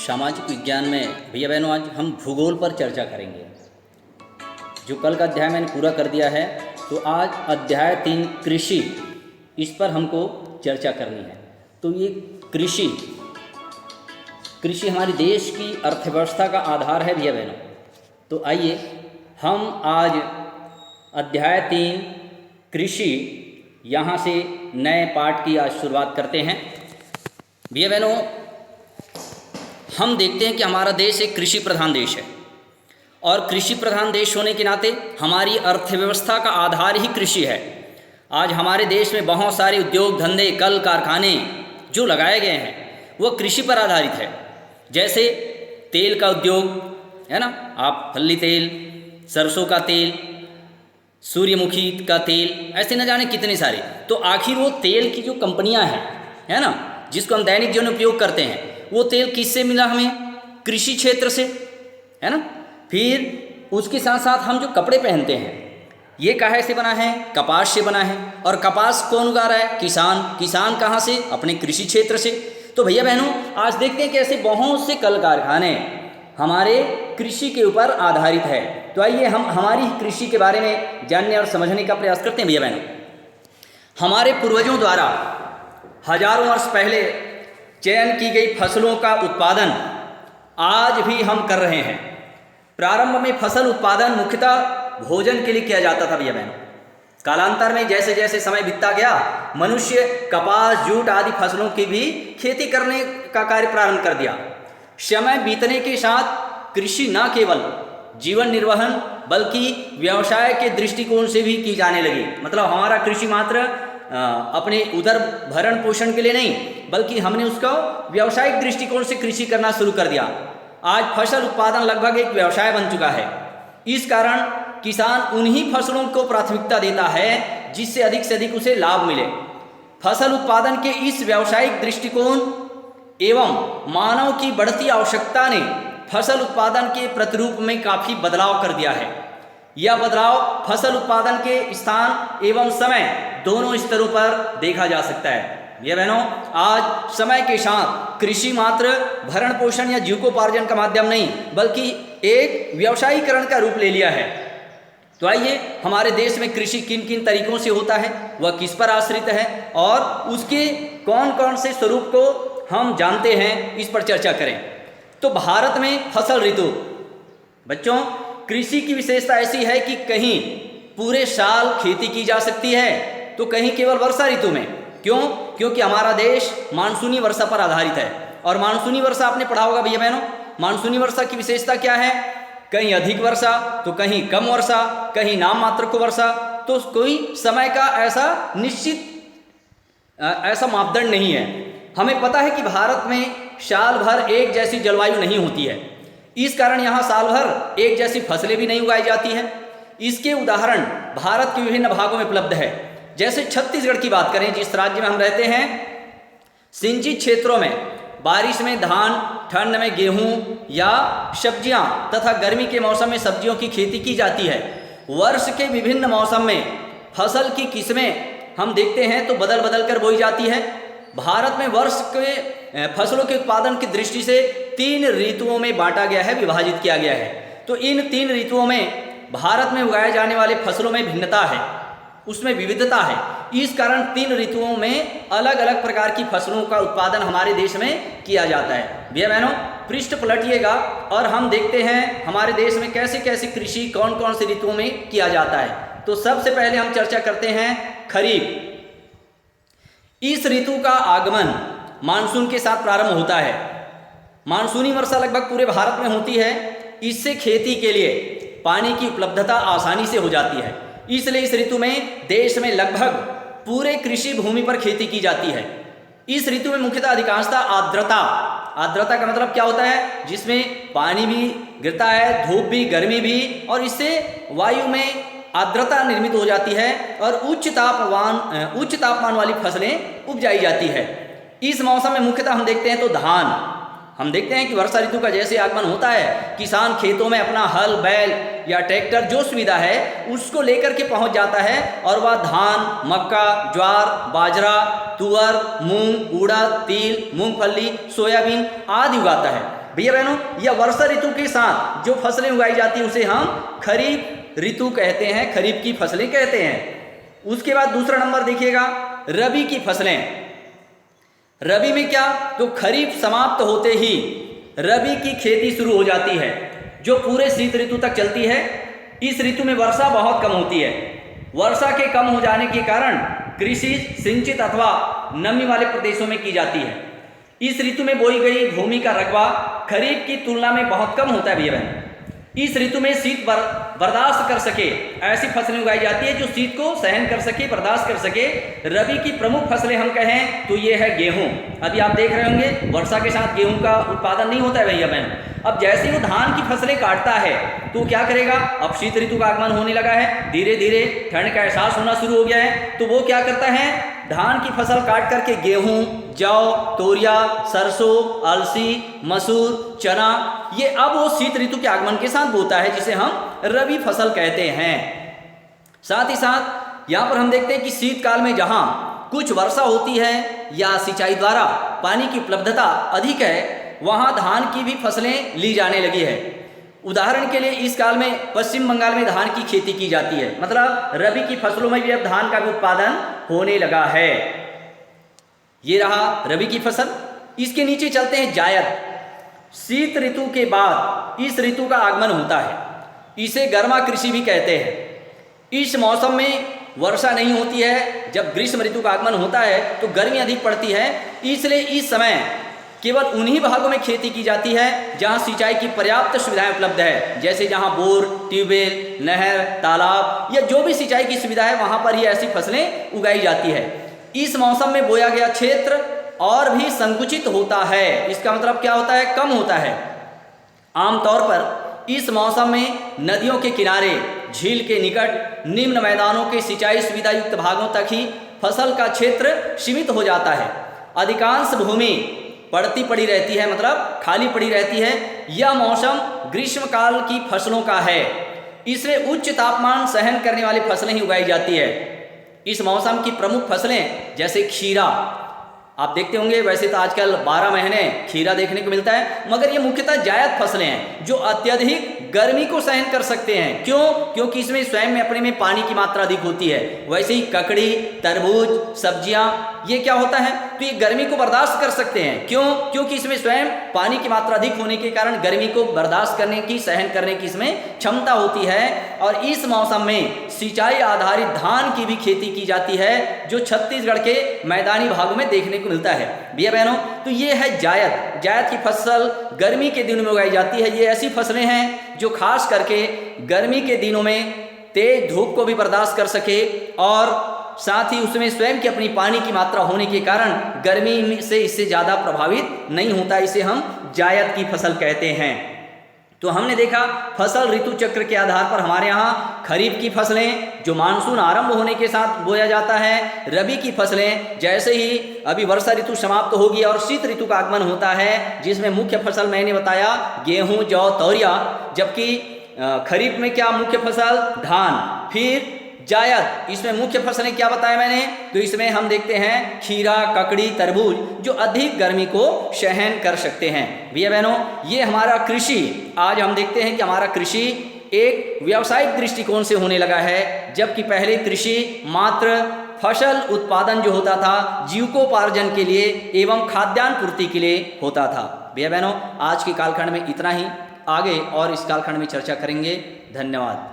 सामाजिक विज्ञान में भैया बहनों आज हम भूगोल पर चर्चा करेंगे। जो कल का अध्याय मैंने पूरा कर दिया है, तो आज अध्याय 3 कृषि, इस पर हमको चर्चा करनी है। तो ये कृषि हमारे देश की अर्थव्यवस्था का आधार है भैया बहनों। तो आइए हम आज अध्याय 3 कृषि यहाँ से नए पाठ की आज शुरुआत करते हैं। भैया बहनों, हम देखते हैं कि हमारा देश एक कृषि प्रधान देश है और कृषि प्रधान देश होने के नाते हमारी अर्थव्यवस्था का आधार ही कृषि है। आज हमारे देश में बहुत सारे उद्योग धंधे, कल कारखाने जो लगाए गए हैं वो कृषि पर आधारित है। जैसे तेल का उद्योग है ना, आप फल्ली तेल, सरसों का तेल, सूर्यमुखी का तेल, ऐसे न जाने कितने सारे। तो आखिर वो तेल की जो कंपनियां हैं है ना, जिसको हम दैनिक जीवन में उपयोग करते हैं, वो तेल किससे मिला? हमें कृषि क्षेत्र से, है ना। फिर उसके साथ साथ हम जो कपड़े पहनते हैं ये काहे से बना है? कपास से बना है। और कपास कौन उगा रहा है? किसान कहाँ से? अपने कृषि क्षेत्र से। तो भैया बहनों, आज देखते हैं कि ऐसे बहुत से कल कारखाने हमारे कृषि के ऊपर आधारित है। तो आइए हम हमारी कृषि के बारे में जानने और समझने का प्रयास करते हैं। भैया बहनों, हमारे पूर्वजों द्वारा हजारों वर्ष पहले चयन की गई फसलों का उत्पादन आज भी हम कर रहे हैं। प्रारंभ में फसल उत्पादन मुख्यतः भोजन के लिए किया जाता था भैया बहनों। कालांतर में जैसे जैसे समय बीतता गया, मनुष्य कपास, जूट आदि फसलों की भी खेती करने का कार्य प्रारंभ कर दिया। समय बीतने के साथ कृषि न केवल जीवन निर्वहन बल्कि व्यवसाय के दृष्टिकोण से भी की जाने लगी। मतलब हमारा कृषि मात्र अपने उदर भरण पोषण के लिए नहीं, बल्कि हमने उसका व्यावसायिक दृष्टिकोण से कृषि करना शुरू कर दिया। आज फसल उत्पादन लगभग एक व्यवसाय बन चुका है। इस कारण किसान उन्हीं फसलों को प्राथमिकता देता है जिससे अधिक से अधिक उसे लाभ मिले। फसल उत्पादन के इस व्यावसायिक दृष्टिकोण एवं मानव की बढ़ती आवश्यकता ने फसल उत्पादन के प्रतिरूप में काफ़ी बदलाव कर दिया है। यह बदलाव फसल उत्पादन के स्थान एवं समय दोनों स्तरों पर देखा जा सकता है। ये बहनों, आज समय के साथ कृषि मात्र भरण पोषण या जीविकोपार्जन का माध्यम नहीं, बल्कि एक व्यवसायीकरण का रूप ले लिया है। तो आइए हमारे देश में कृषि किन किन तरीकों से होता है, वह किस पर आश्रित है और उसके कौन कौन से स्वरूप को हम जानते हैं, इस पर चर्चा करें। तो भारत में फसल ऋतु, बच्चों, कृषि की विशेषता ऐसी है कि कहीं पूरे साल खेती की जा सकती है तो कहीं केवल वर्षा ऋतु में। क्यों? क्योंकि हमारा देश मानसूनी वर्षा पर आधारित है। और मानसूनी वर्षा आपने पढ़ा होगा भैया बहनों। मानसूनी वर्षा की विशेषता क्या है? कहीं अधिक वर्षा तो कहीं कम वर्षा, कहीं नाम मात्र को वर्षा। तो कोई समय का ऐसा निश्चित ऐसा मापदंड नहीं है। हमें पता है कि भारत में साल भर एक जैसी जलवायु नहीं होती है। इस कारण यहाँ साल भर एक जैसी फसलें भी नहीं उगाई जाती हैं। इसके उदाहरण भारत के विभिन्न भागों में उपलब्ध है। जैसे छत्तीसगढ़ की बात करें, जिस राज्य में हम रहते हैं, सिंचित क्षेत्रों में बारिश में धान, ठंड में गेहूं या सब्जियां तथा गर्मी के मौसम में सब्जियों की खेती की जाती है। वर्ष के विभिन्न मौसम में फसल की किस्में हम देखते हैं तो बदल बदल कर बोई जाती है। भारत में वर्ष के फसलों के उत्पादन की दृष्टि से 3 ऋतुओं में बांटा गया है, विभाजित किया गया है। तो इन 3 ऋतुओं में भारत में उगाए जाने वाले फसलों में भिन्नता है, उसमें विविधता है। इस कारण 3 ऋतुओं में अलग अलग प्रकार की फसलों का उत्पादन हमारे देश में किया जाता है। भैया बहनों, पृष्ठ पलटिएगा और हम देखते हैं हमारे देश में कैसे कैसे कृषि कौन कौन सी ऋतुओं में किया जाता है। तो सबसे पहले हम चर्चा करते हैं खरीफ। इस ऋतु का आगमन मानसून के साथ प्रारंभ होता है। मानसूनी वर्षा लगभग पूरे भारत में होती है। इससे खेती के लिए पानी की उपलब्धता आसानी से हो जाती है। इसलिए इस ऋतु में देश में लगभग पूरे कृषि भूमि पर खेती की जाती है। इस ऋतु में मुख्यतः अधिकांशतः आर्द्रता का मतलब क्या होता है? जिसमें पानी भी गिरता है, धूप भी, गर्मी भी, और इससे वायु में आर्द्रता निर्मित हो जाती है और उच्च तापमान वाली फसलें उपजाई जाती है। इस मौसम में मुख्यतः हम देखते हैं तो धान, हम देखते हैं कि वर्षा ऋतु का जैसे आगमन होता है, किसान खेतों में अपना हल, बैल या ट्रैक्टर जो सुविधा है उसको लेकर के पहुंच जाता है और वह धान, मक्का, ज्वार, बाजरा, तुअर, मूंग, उड़द, तिल, मूंगफली, सोयाबीन आदि उगाता है। भैया बहनों, या वर्षा ऋतु के साथ जो फसलें उगाई जाती है उसे हम खरीफ ऋतु कहते हैं, खरीफ की फसलें कहते हैं। उसके बाद दूसरा नंबर देखिएगा रबी की फसलें। रबी में क्या, तो खरीफ समाप्त होते ही रबी की खेती शुरू हो जाती है जो पूरे शीत ऋतु तक चलती है। इस ऋतु में वर्षा बहुत कम होती है। वर्षा के कम हो जाने के कारण कृषि सिंचित अथवा नमी वाले प्रदेशों में की जाती है। इस ऋतु में बोई गई भूमि का रकबा खरीफ की तुलना में बहुत कम होता है भैया बहन। इस ऋतु में शीत बर्दाश्त कर सके ऐसी फसलें उगाई जाती है जो शीत को सहन कर सके, बर्दाश्त कर सके। रबी की प्रमुख फसलें हम कहें तो ये है गेहूं। अभी आप देख रहे होंगे वर्षा के साथ गेहूं का उत्पादन नहीं होता है भैया बहन। अब जैसे वो धान की फसलें काटता है तो क्या करेगा, अब शीत ऋतु का आगमन होने लगा है, धीरे धीरे ठंड का एहसास होना शुरू हो गया है, तो वो क्या करता है, धान की फसल काट करके गेहूं, जौ, तोरिया, सरसों, अलसी, मसूर, चना, ये अब वो शीत ऋतु के आगमन के साथ बोता है जिसे हम रबी फसल कहते हैं। साथ ही साथ यहाँ पर हम देखते हैं कि शीतकाल में जहाँ कुछ वर्षा होती है या सिंचाई द्वारा पानी की उपलब्धता अधिक है, वहाँ धान की भी फसलें ली जाने लगी है। उदाहरण के लिए इस काल में पश्चिम बंगाल में धान की खेती की जाती है, मतलब रबी की फसलों में भी अब धान का भी उत्पादन होने लगा है। ये रहा रबी की फसल। इसके नीचे चलते हैं जायद। शीत ऋतु के बाद इस ऋतु का आगमन होता है, इसे गर्मा कृषि भी कहते हैं। इस मौसम में वर्षा नहीं होती है। जब ग्रीष्म ऋतु का आगमन होता है तो गर्मी अधिक पड़ती है, इसलिए इस समय केवल उन्हीं भागों में खेती की जाती है जहां सिंचाई की पर्याप्त सुविधाएं उपलब्ध है, जैसे जहां बोर, ट्यूबवेल, नहर, तालाब या जो भी सिंचाई की सुविधा है वहां पर ही ऐसी फसलें उगाई जाती है। इस मौसम में बोया गया क्षेत्र और भी संकुचित होता है। इसका मतलब क्या होता है, कम होता है। आमतौर पर इस मौसम में नदियों के किनारे, झील के निकट, निम्न मैदानों के सिंचाई सुविधा युक्त भागों तक ही फसल का क्षेत्र सीमित हो जाता है। अधिकांश भूमि पड़ती पड़ी रहती है, मतलब खाली पड़ी रहती है। यह मौसम ग्रीष्मकाल की फसलों का है, इसमें उच्च तापमान सहन करने वाली फसलें ही उगाई जाती है। इस मौसम की प्रमुख फसलें जैसे खीरा, आप देखते होंगे वैसे तो आजकल 12 महीने खीरा देखने को मिलता है, मगर ये मुख्यतः जायद फसलें हैं जो अत्यधिक गर्मी को सहन कर सकते हैं। क्यों? क्योंकि इसमें स्वयं में अपने में पानी की मात्रा अधिक होती है। वैसे ही ककड़ी, तरबूज, सब्जियां, ये क्या होता है, तो ये गर्मी को बर्दाश्त कर सकते हैं। क्यों? क्योंकि इसमें स्वयं पानी की मात्रा अधिक होने के कारण गर्मी को बर्दाश्त करने की, सहन करने की इसमें क्षमता होती है। और इस मौसम में सिंचाई आधारित धान की भी खेती की जाती है जो छत्तीसगढ़ के मैदानी भागों में देखने को मिलता है। भैया बहनों, तो ये है जायद। जायद की फसल गर्मी के दिनों में उगाई जाती है। ये ऐसी फसलें हैं जो खास करके गर्मी के दिनों में तेज धूप को भी बर्दाश्त कर सके और साथ ही उसमें स्वयं की अपनी पानी की मात्रा होने के कारण गर्मी से इससे ज़्यादा प्रभावित नहीं होता। इसे हम जायद की फसल कहते हैं। तो हमने देखा फसल ऋतु चक्र के आधार पर हमारे यहाँ खरीफ की फसलें जो मानसून आरंभ होने के साथ बोया जाता है, रबी की फसलें जैसे ही अभी वर्षा ऋतु समाप्त होगी और शीत ऋतु का आगमन होता है जिसमें मुख्य फसल मैंने बताया गेहूं, जौ, तोरिया, जबकि खरीफ में क्या मुख्य फसल, धान। फिर जायद, इसमें मुख्य फसलें क्या बताया मैंने, तो इसमें हम देखते हैं खीरा, ककड़ी, तरबूज जो अधिक गर्मी को सहन कर सकते हैं। भैया बहनों, ये हमारा कृषि, आज हम देखते हैं कि हमारा कृषि एक व्यावसायिक दृष्टिकोण से होने लगा है, जबकि पहले कृषि मात्र फसल उत्पादन जो होता था जीविकोपार्जन के लिए एवं खाद्यान्न पूर्ति के लिए होता था। भैया बहनों, आज के कालखंड में इतना ही, आगे और इस कालखंड में चर्चा करेंगे। धन्यवाद।